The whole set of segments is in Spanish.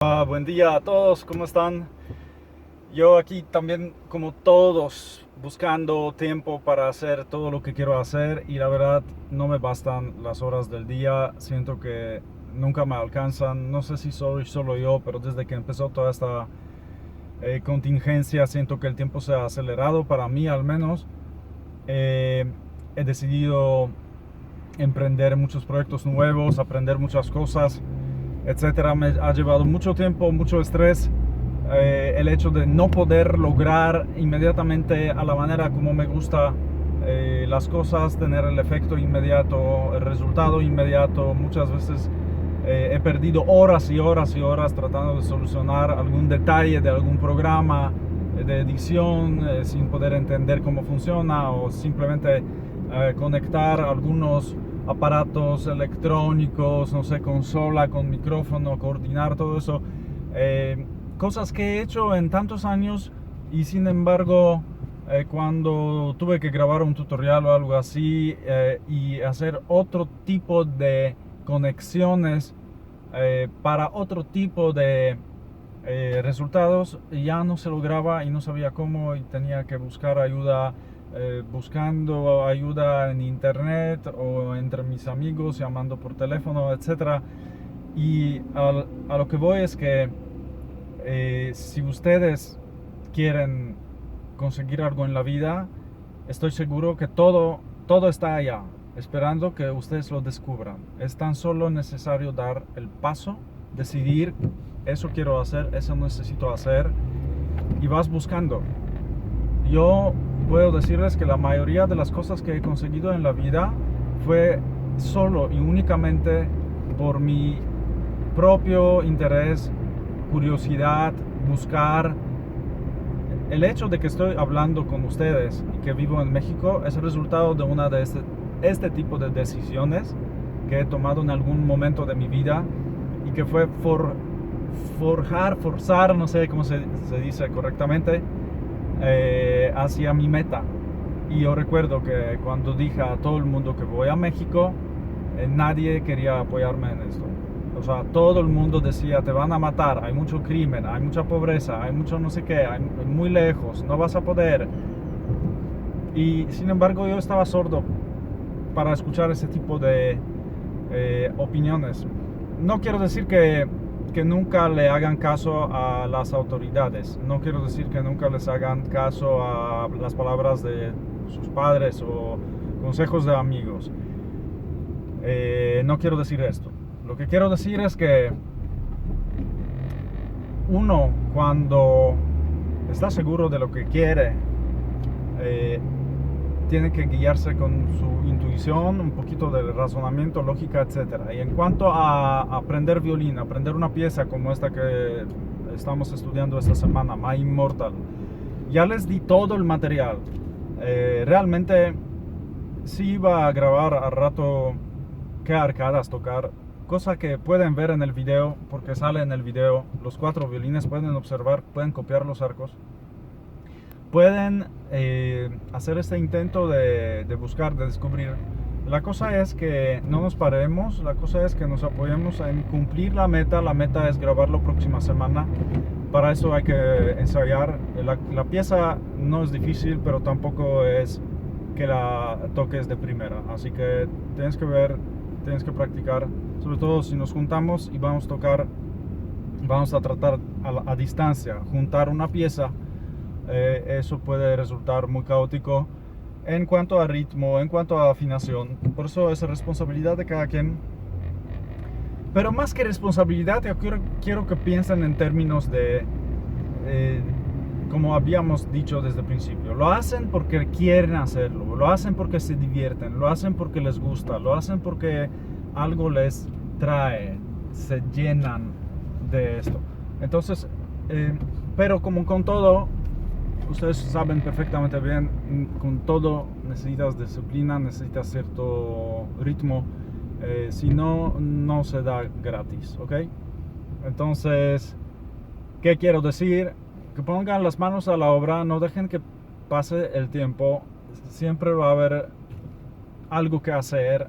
Buen día a todos, ¿cómo están? Yo aquí también, como todos, buscando tiempo para hacer todo lo que quiero hacer y la verdad no me bastan las horas del día, siento que nunca me alcanzan, no sé si soy solo yo, pero desde que empezó toda esta contingencia siento que el tiempo se ha acelerado para mí al menos. He decidido emprender muchos proyectos nuevos, aprender muchas cosas, etcétera. Me ha llevado mucho tiempo, mucho estrés, el hecho de no poder lograr inmediatamente a la manera como me gusta las cosas, tener el efecto inmediato, el resultado inmediato. Muchas veces he perdido horas y horas y horas tratando de solucionar algún detalle de algún programa de edición sin poder entender cómo funciona, o simplemente conectar algunos aparatos electrónicos, no sé, consola con micrófono, coordinar todo eso. Cosas que he hecho en tantos años y sin embargo cuando tuve que grabar un tutorial o algo así y hacer otro tipo de conexiones para otro tipo de resultados, ya no se lograba y no sabía cómo, y tenía que buscar ayuda, buscando ayuda en internet o entre mis amigos, llamando por teléfono, etcétera. Y a lo que voy es que si ustedes quieren conseguir algo en la vida, estoy seguro que todo está allá, esperando que ustedes lo descubran. Es tan solo necesario dar el paso, decidir, eso quiero hacer, eso necesito hacer, y vas buscando. Yo puedo decirles que la mayoría de las cosas que he conseguido en la vida fue solo y únicamente por mi propio interés, curiosidad, buscar. El hecho de que estoy hablando con ustedes y que vivo en México es el resultado de una de este tipo de decisiones que he tomado en algún momento de mi vida, y que fue forzar, no sé cómo se dice correctamente, hacia mi meta. Y yo recuerdo que cuando dije a todo el mundo que voy a México, nadie quería apoyarme en esto. O sea, todo el mundo decía: te van a matar, hay mucho crimen, hay mucha pobreza, hay mucho no sé qué, hay muy lejos, no vas a poder. Y sin embargo yo estaba sordo para escuchar ese tipo de opiniones. No quiero decir que nunca le hagan caso a las autoridades, no quiero decir que nunca les hagan caso a las palabras de sus padres o consejos de amigos. No quiero decir esto. Lo que quiero decir es que uno, cuando está seguro de lo que quiere, eh, tiene que guiarse con su intuición, un poquito de razonamiento, lógica, etc. Y en cuanto a aprender violín, aprender una pieza como esta que estamos estudiando esta semana, My Immortal, ya les di todo el material. Realmente sí iba a grabar al rato qué arcadas tocar, cosa que pueden ver en el video, porque sale en el video. Los 4 violines pueden observar, pueden copiar los arcos, pueden hacer este intento de buscar, de descubrir. La cosa es que no nos paremos, la cosa es que nos apoyemos en cumplir la meta. La meta es grabar la próxima semana. Para eso hay que ensayar. La pieza no es difícil, pero tampoco es que la toques de primera. Así que tienes que ver, tienes que practicar. Sobre todo si nos juntamos y vamos a tocar, vamos a tratar a distancia, juntar una pieza. Eso puede resultar muy caótico en cuanto a ritmo, en cuanto a afinación. Por eso es responsabilidad de cada quien. Pero más que responsabilidad, yo quiero que piensen en términos de, eh, como habíamos dicho desde el principio, lo hacen porque quieren hacerlo, lo hacen porque se divierten, lo hacen porque les gusta, lo hacen porque algo les trae, se llenan de esto. Entonces, pero como con todo, ustedes saben perfectamente bien, con todo necesitas disciplina, necesitas cierto ritmo. Si no, no se da gratis, ¿ok? Entonces, ¿qué quiero decir? Que pongan las manos a la obra, no dejen que pase el tiempo. Siempre va a haber algo que hacer,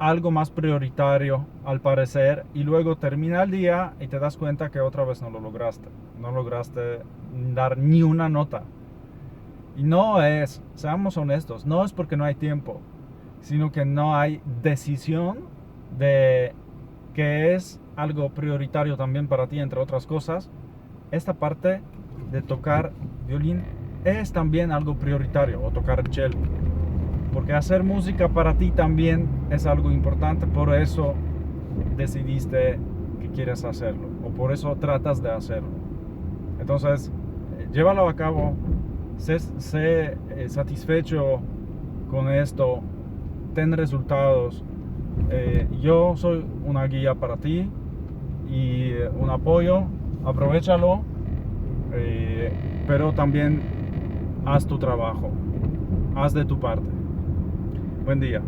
algo más prioritario al parecer, y luego termina el día y te das cuenta que otra vez no lo lograste. No lograste dar ni una nota. Y no es, seamos honestos, no es porque no hay tiempo, sino que no hay decisión de que es algo prioritario también para ti, entre otras cosas. Esta parte de tocar violín es también algo prioritario, o tocar cello, porque hacer música para ti también es algo importante. Por eso decidiste que quieres hacerlo, o por eso tratas de hacerlo. Entonces, llévalo a cabo, sé satisfecho con esto, ten resultados. Yo soy una guía para ti y un apoyo. Aprovechalo, pero también haz tu trabajo, haz de tu parte. Buen día.